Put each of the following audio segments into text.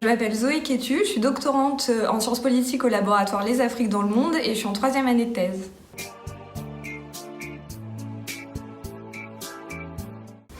Je m'appelle Zoé Kétu, je suis doctorante en sciences politiques au laboratoire Les Afriques dans le Monde et je suis en 3e année de thèse.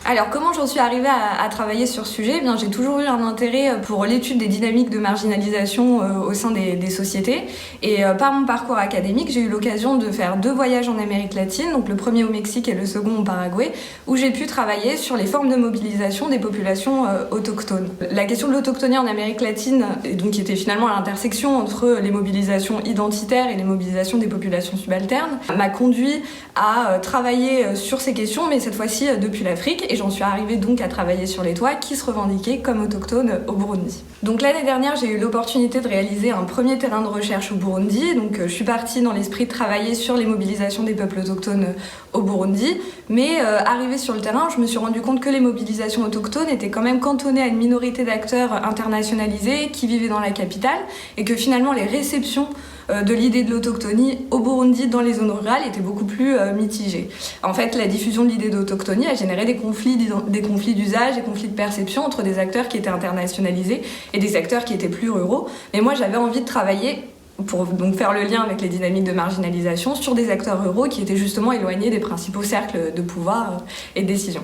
Alors comment j'en suis arrivée à travailler sur ce sujet? Eh bien, j'ai toujours eu un intérêt pour l'étude des dynamiques de marginalisation au sein des sociétés. Et par mon parcours académique, j'ai eu l'occasion de faire 2 voyages en Amérique latine, donc le premier au Mexique et le second au Paraguay, où j'ai pu travailler sur les formes de mobilisation des populations autochtones. La question de l'autochtonie en Amérique latine, et donc qui était finalement à l'intersection entre les mobilisations identitaires et les mobilisations des populations subalternes, m'a conduit à travailler sur ces questions, mais cette fois-ci depuis l'Afrique. Et j'en suis arrivée donc à travailler sur les Touaregs qui se revendiquaient comme autochtones au Burundi. Donc l'année dernière, j'ai eu l'opportunité de réaliser un premier terrain de recherche au Burundi. Donc je suis partie dans l'esprit de travailler sur les mobilisations des peuples autochtones au Burundi. Mais arrivée sur le terrain, je me suis rendu compte que les mobilisations autochtones étaient quand même cantonnées à une minorité d'acteurs internationalisés qui vivaient dans la capitale et que finalement les réceptions de l'idée de l'autochtonie au Burundi dans les zones rurales était beaucoup plus mitigée. En fait, la diffusion de l'idée d'autochtonie a généré des conflits d'usage, des conflits de perception entre des acteurs qui étaient internationalisés et des acteurs qui étaient plus ruraux. Mais moi, j'avais envie de travailler pour donc faire le lien avec les dynamiques de marginalisation sur des acteurs ruraux qui étaient justement éloignés des principaux cercles de pouvoir et de décision.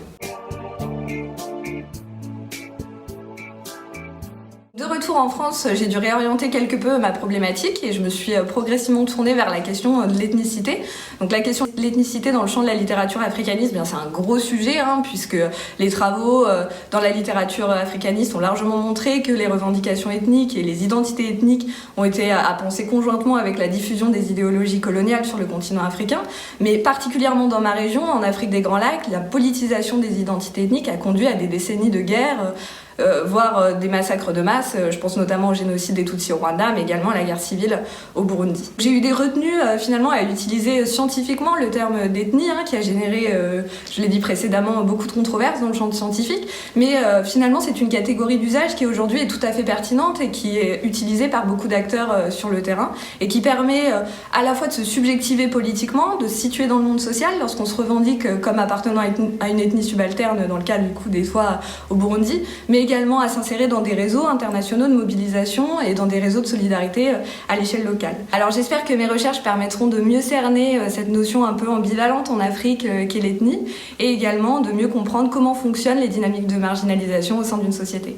De retour en France, j'ai dû réorienter quelque peu ma problématique et je me suis progressivement tournée vers la question de l'ethnicité. Donc la question de l'ethnicité dans le champ de la littérature africaniste, bien c'est un gros sujet puisque les travaux dans la littérature africaniste ont largement montré que les revendications ethniques et les identités ethniques ont été à penser conjointement avec la diffusion des idéologies coloniales sur le continent africain. Mais particulièrement dans ma région, en Afrique des Grands Lacs, la politisation des identités ethniques a conduit à des décennies de guerre, voire des massacres de masse. Je pense notamment au génocide des Tutsis au Rwanda, mais également à la guerre civile au Burundi. J'ai eu des retenues finalement à utiliser scientifiquement le terme d'ethnie, qui a généré, je l'ai dit précédemment, beaucoup de controverses dans le champ scientifique, mais finalement c'est une catégorie d'usage qui aujourd'hui est tout à fait pertinente et qui est utilisée par beaucoup d'acteurs sur le terrain et qui permet à la fois de se subjectiver politiquement, de se situer dans le monde social lorsqu'on se revendique comme appartenant à une ethnie subalterne, dans le cas du coup des Touaregs au Burundi, mais également à s'insérer dans des réseaux internationaux de mobilisation et dans des réseaux de solidarité à l'échelle locale. Alors j'espère que mes recherches permettront de mieux cerner cette notion un peu ambivalente en Afrique qu'est l'ethnie et également de mieux comprendre comment fonctionnent les dynamiques de marginalisation au sein d'une société.